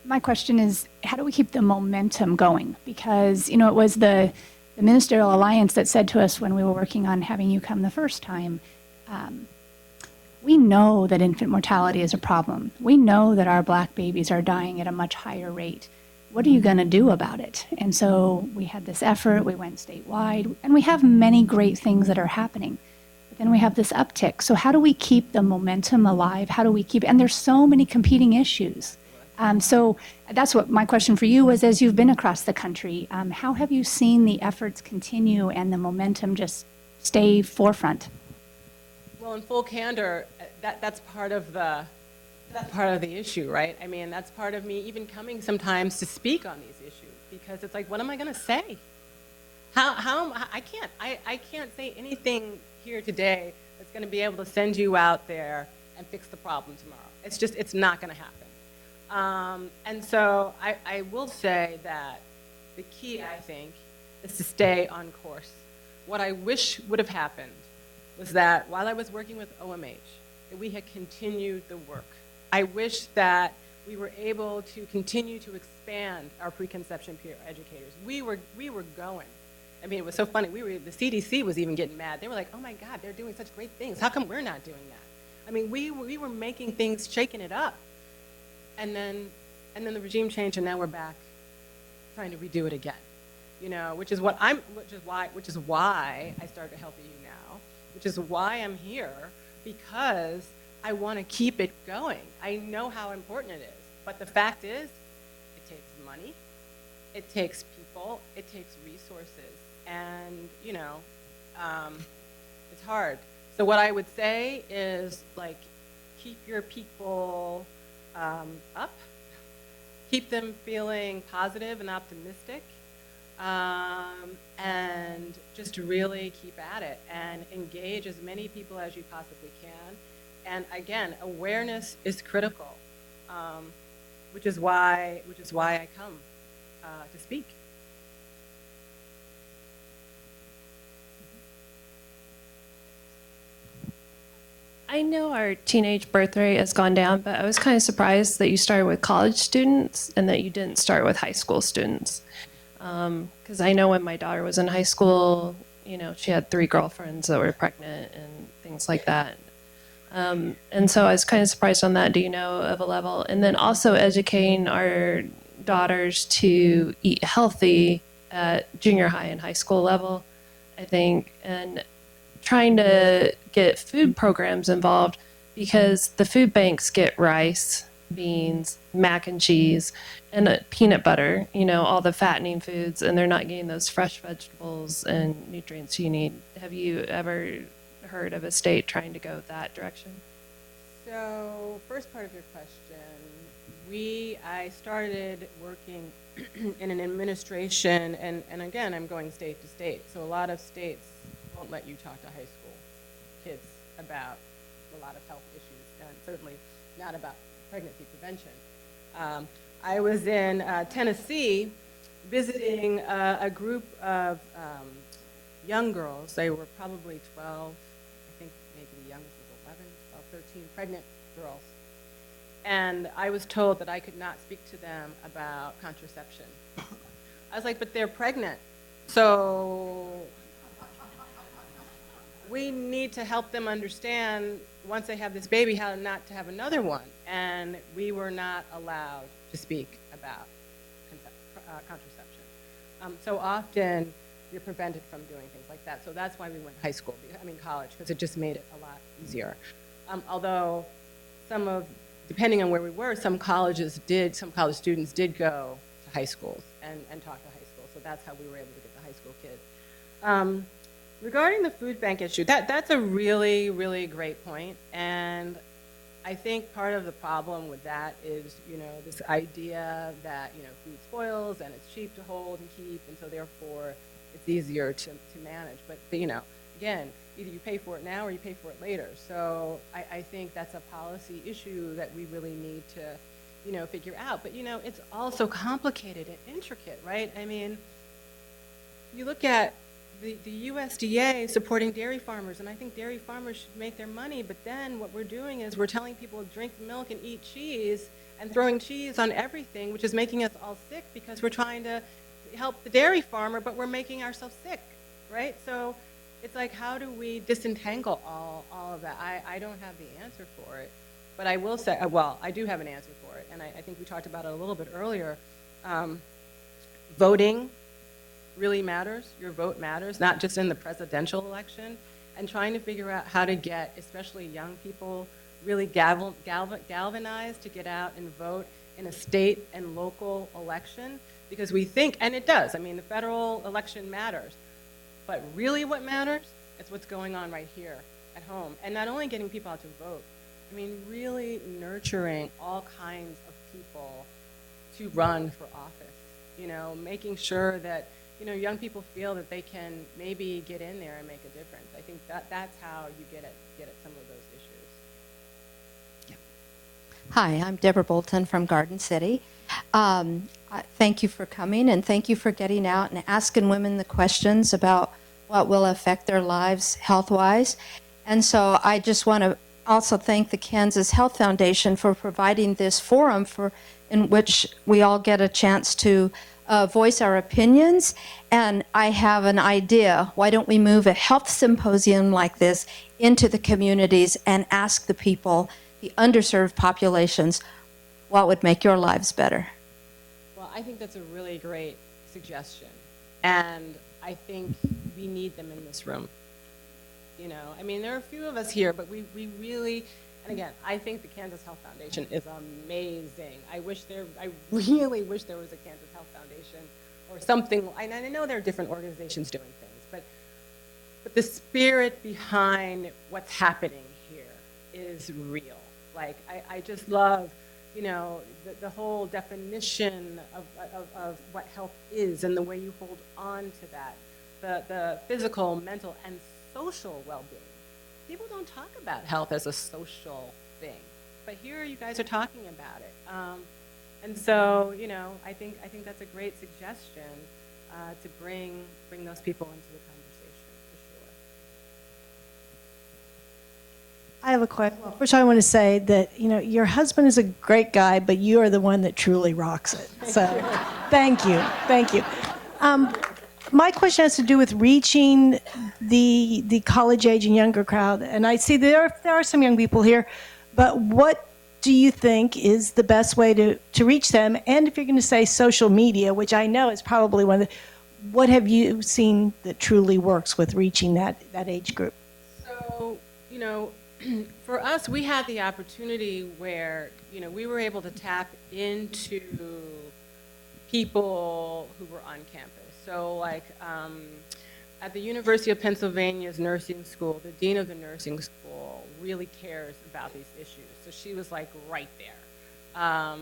My question is, how do we keep the momentum going? Because, it was the Ministerial Alliance that said to us when we were working on having you come the first time, we know that infant mortality is a problem. We know that our black babies are dying at a much higher rate. What are you going to do about it? And so we had this effort, we went statewide, and we have many great things that are happening. But then we have this uptick. So how do we keep the momentum alive? How do we keep, and there's so many competing issues. So that's what my question for you was, as you've been across the country, how have you seen the efforts continue and the momentum just stay forefront? Well, in full candor, that's part of the issue, right? I mean, that's part of me even coming sometimes to speak on these issues, because it's like, what am I going to say? I can't say anything here today that's going to be able to send you out there and fix the problem tomorrow. It's not going to happen. And so I will say that the key, I think, is to stay on course. What I wish would have happened was that while I was working with OMH, that we had continued the work. I wish that we were able to continue to expand our preconception peer educators. We were going. I mean, it was so funny. The CDC was even getting mad. They were like, oh my God, they're doing such great things. How come we're not doing that? I mean, we were making things, shaking it up. And then the regime changed, and now we're back trying to redo it again. Which is why I started Healthy You Now, which is why I'm here, because I want to keep it going. I know how important it is, but the fact is, it takes money, it takes people, it takes resources, and it's hard. So what I would say is, like, keep your people up, keep them feeling positive and optimistic, and just really keep at it and engage as many people as you possibly can. And again, awareness is critical, which is why I come to speak. I know our teenage birth rate has gone down, but I was kind of surprised that you started with college students and that you didn't start with high school students. Because I know when my daughter was in high school, she had 3 girlfriends that were pregnant and things like that. And so I was kind of surprised on that. Do you know of a level? And then also educating our daughters to eat healthy at junior high and high school level, I think, and trying to get food programs involved, because the food banks get rice, beans, mac and cheese, and peanut butter, all the fattening foods, and they're not getting those fresh vegetables and nutrients you need. Have you ever heard of a state trying to go that direction? So, first part of your question, I started working in an administration, and again, I'm going state to state. So a lot of states won't let you talk to high school kids about a lot of health issues, and certainly not about pregnancy prevention. I was in Tennessee visiting a group of young girls. They were probably 12, I think maybe the youngest was 11, 12, 13, pregnant girls. And I was told that I could not speak to them about contraception. I was like, but they're pregnant. So we need to help them understand, once they have this baby, how not to have another one. And we were not allowed to speak about contraception. So often you're prevented from doing things like that. So that's why we went college, because it just made it a lot easier. Although depending on where we were, some college students did go to high schools and talk to high schools. So that's how we were able to get the high school kids. Regarding the food bank issue, that's a really, really great point. And I think part of the problem with that is, this idea that, food spoils and it's cheap to hold and keep, and so therefore it's easier to manage. But, again, either you pay for it now or you pay for it later. So I think that's a policy issue that we really need to, figure out. But, it's also complicated and intricate, right? I mean, you look at the USDA supporting dairy farmers, and I think dairy farmers should make their money, but then what we're doing is we're telling people to drink milk and eat cheese, and throwing cheese on everything, which is making us all sick because we're trying to help the dairy farmer, but we're making ourselves sick, right? So it's like, how do we disentangle all of that? I don't have the answer for it, but I will say, well, I do have an answer for it, and I think we talked about it a little bit earlier. Voting really matters. Your vote matters, not just in the presidential election, and trying to figure out how to get, especially young people, really galvanized to get out and vote in a state and local election, because we think, and it does, I mean, the federal election matters, but really what matters is what's going on right here at home. And not only getting people out to vote, I mean, really nurturing all kinds of people to run for office, you know, making sure that, you know, young people feel that they can maybe get in there and make a difference. I think that's how you get at some of those issues. Hi, I'm Deborah Bolton from Garden City. Thank you for coming, and thank you for getting out and asking women the questions about what will affect their lives health-wise. And so I just want to also thank the Kansas Health Foundation for providing this forum in which we all get a chance to voice our opinions. And I have an idea. Why don't we move a health symposium like this into the communities and ask the people, the underserved populations, what would make your lives better? Well, I think that's a really great suggestion. And I think we need them in this room. You know, I mean, there are a few of us here, but we really, and again, I think the Kansas Health Foundation is amazing. I really wish there was a Kansas Health Foundation or something. And I know there are different organizations doing things, but the spirit behind what's happening here is real. Like, I just love, you know, the whole definition of what health is and the way you hold on to that, the physical, mental, and social well-being. People don't talk about health as a social thing, but here you guys are talking about it. And so, you know, I think that's a great suggestion to bring those people into the conversation, for sure. I have a question. First, I want to say that, you know, your husband is a great guy, but you are the one that truly rocks it. So, thank you. Thank you. My question has to do with reaching the college age and younger crowd. And I see there are some young people here, but what do you think is the best way to reach them? And if you're going to say social media, which I know is probably one of the, what have you seen that truly works with reaching that age group? So, you know, for us, we had the opportunity where, you know, we were able to tap into people who were on campus. So, like, at the University of Pennsylvania's nursing school, the dean of the nursing school really cares about these issues. So she was, like, right there.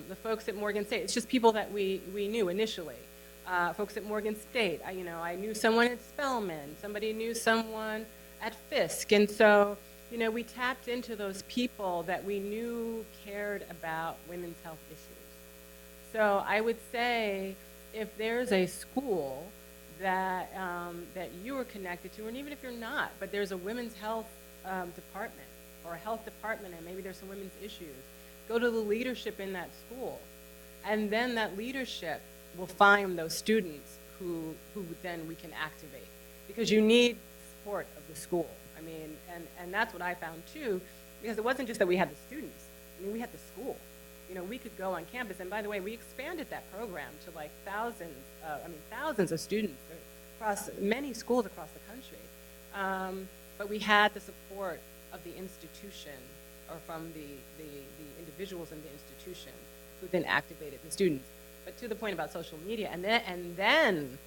The folks at Morgan State, it's just people that we knew initially. Folks at Morgan State, I knew someone at Spelman. Somebody knew someone at Fisk. And so, you know, we tapped into those people that we knew cared about women's health issues. So I would say, if there's a school that you are connected to, and even if you're not, but there's a women's health department or a health department, and maybe there's some women's issues, go to the leadership in that school, and then that leadership will find those students who then we can activate, because you need support of the school. I mean, and that's what I found too, because it wasn't just that we had the students. I mean, we had the school. You know, we could go on campus, and by the way, we expanded that program to like thousands of students across many schools across the country. But we had the support of the institution, or from the individuals in the institution, who then activated the students. But to the point about social media, and then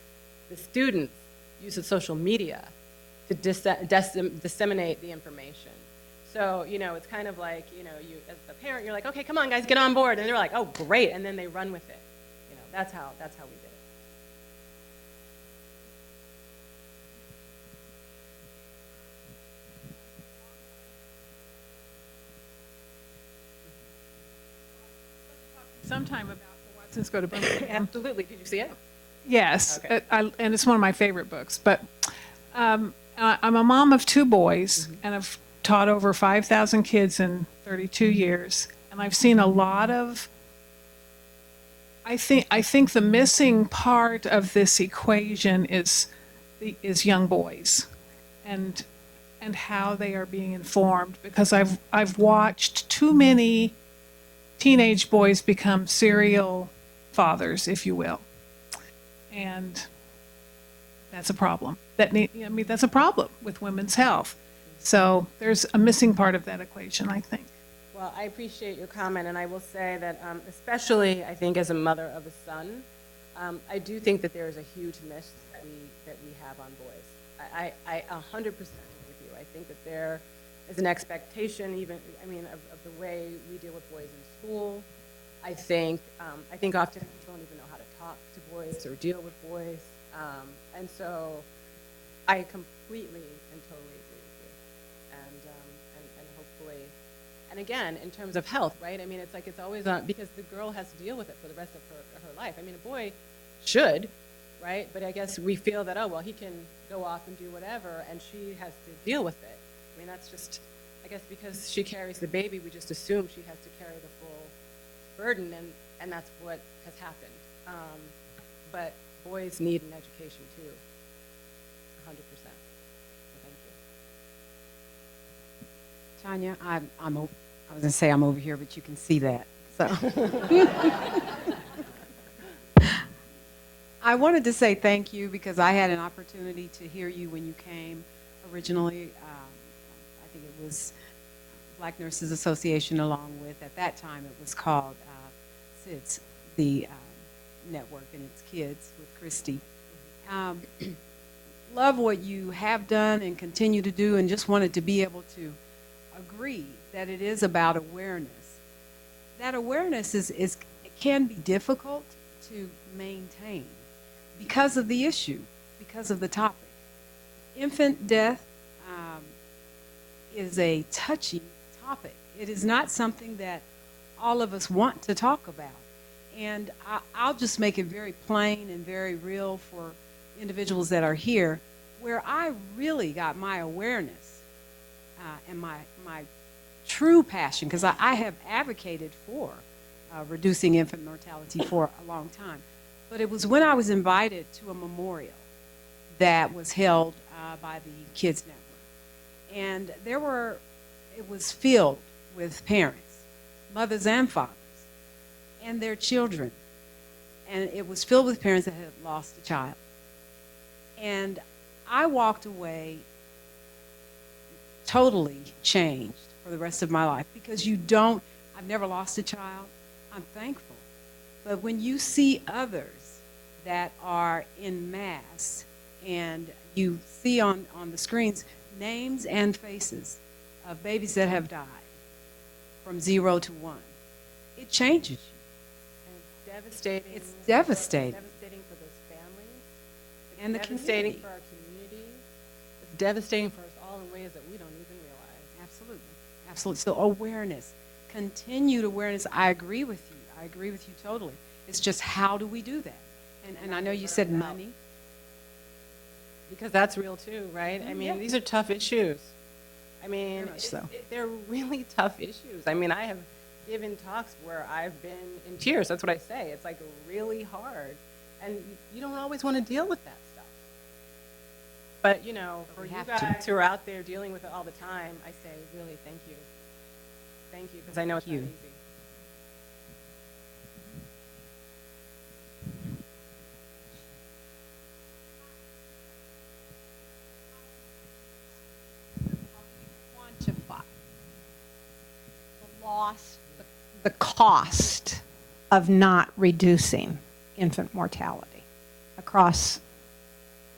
the students use the social media to disseminate the information. So, you know, it's kind of like, you know, you as a parent, you're like, okay, come on, guys, get on board. And they're like, oh, great. And then they run with it. You know, that's how we did it. Sometime about the Watsons Go to Berkeley. Absolutely. Did you see it? Yes, Okay. and it's one of my favorite books. But I'm a mom of two boys, and I've taught over 5,000 kids in 32 years, and I've seen a lot of I think the missing part of this equation is young boys, and how they are being informed, because I've watched too many teenage boys become serial fathers, if you will, and that's a problem. That's a problem with women's health. So there's a missing part of that equation, I think. Well, I appreciate your comment, and I will say that, especially I think as a mother of a son, I do think that there is a huge miss that we have on boys. I 100% agree with you. I think that there is an expectation, even of the way we deal with boys in school. I think often we don't even know how to talk to boys or deal with boys, and so I completely and totally agree with you, and hopefully. And again, in terms of health, right? I mean, it's like it's always on, because the girl has to deal with it for the rest of her life. I mean, a boy should, right? But I guess we feel that, oh, well, he can go off and do whatever, and she has to deal with it. I mean, that's just, I guess because she carries the baby, we just assume she has to carry the full burden, and that's what has happened. But boys need an education, too, 100%. Tonya, I was going to say I'm over here, but you can see that. So I wanted to say thank you because I had an opportunity to hear you when you came originally. I think it was Black Nurses Association, along with, at that time, it was called SIDS, the network, and its kids with Christy. Love what you have done and continue to do, and just wanted to be able to agree that it is about awareness. That awareness it can be difficult to maintain because of the issue, because of the topic. Infant death is a touchy topic. It is not something that all of us want to talk about. And I'll just make it very plain and very real for individuals that are here, where I really got my awareness and my true passion, because I have advocated for reducing infant mortality for a long time. But it was when I was invited to a memorial that was held by the Kids Network. And it was filled with parents, mothers and fathers, and their children. And it was filled with parents that had lost a child. And I walked away totally changed for the rest of my life, because I've never lost a child. I'm thankful. But when you see others that are in mass, and you see on the screens names and faces of babies that have died from 0 to 1, it changes you. And it's devastating. It's devastating. It's devastating for those families. It's And the devastating community. for our community. It's devastating for us all in ways that we don't even realize. Absolutely. Absolutely. So awareness, continued awareness. I agree with you. I agree with you totally. It's just, how do we do that? And I know you said money. Because that's real too, right? I mean, these are tough issues. I mean, Very much so. They're really tough issues. I mean, I have given talks where I've been in tears. That's what I say. It's like really hard. And you don't always want to deal with that stuff. But, for you guys who are out there dealing with it all the time, I say, really, thank you. Thank you, because I know it's not easy. Quantify the loss, the cost of not reducing infant mortality across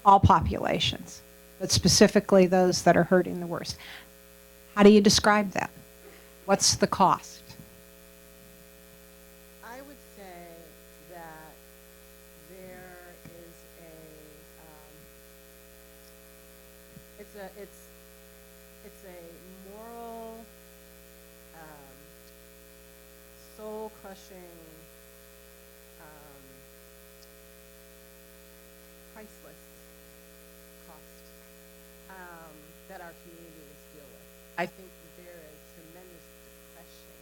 all populations, but specifically those that are hurting the worst. How do you describe that? What's the cost? I would say that there is it's a moral, soul-crushing, priceless cost that our communities deal with. I think there is tremendous depression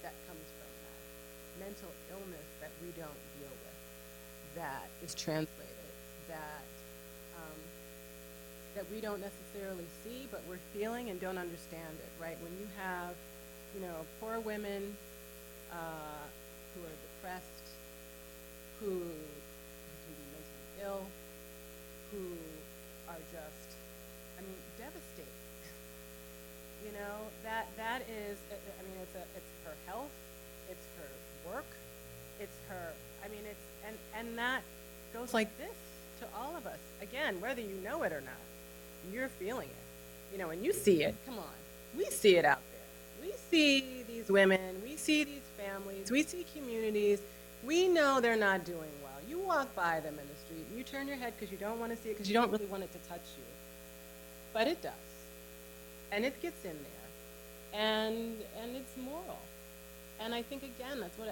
that comes from that. mental illness that we don't deal with, that is translated, that that we don't necessarily see, but we're feeling and don't understand it, right? When you have, poor women who are depressed, who can be mentally ill, who are just, devastated. That is, it's her health, it's her work, it's her, and that goes like this to all of us. Again, whether you know it or not, you're feeling it. And you see it, come on. We see it out there. We see these women, we see these families, we see communities. We know they're not doing well. You walk by them in the street, and you turn your head because you don't want to see it, because you don't really want it to touch you. But it does. And it gets in there. And it's moral. And I think, again, that's what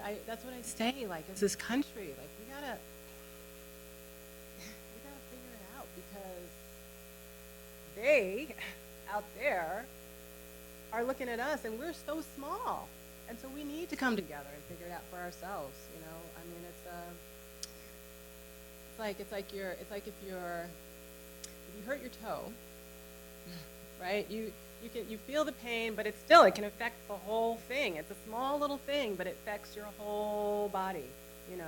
I say, like, as this country, like, we gotta figure it out, because they out there are looking at us, and we're so small. And so we need to come together and figure it out for ourselves. It's like if you hurt your toe, right? You feel the pain, but it can affect the whole thing. It's a small little thing, but it affects your whole body, and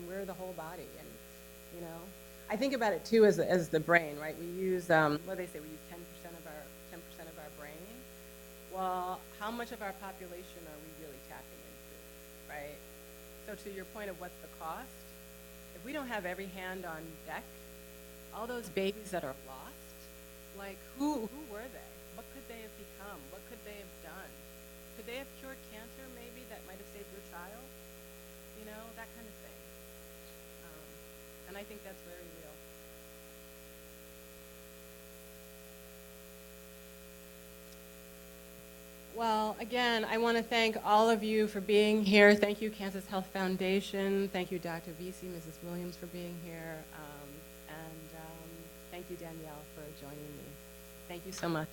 we're the whole body. And I think about it too as the brain, right? We use what do they say? We use 10% of our brain. Well, how much of our population are we really tapping into, right? So to your point of what's the cost, if we don't have every hand on deck, all those babies that are lost, like who were they? What could they have become? What could they have done? Could they have cured cancer maybe that might have saved your child? That kind of thing. And I think that's very real. Well, again, I want to thank all of you for being here. Thank you, Kansas Health Foundation. Thank you, Dr. Vesey, Mrs. Williams, for being here. And thank you, Danielle, for joining me. Thank you so much.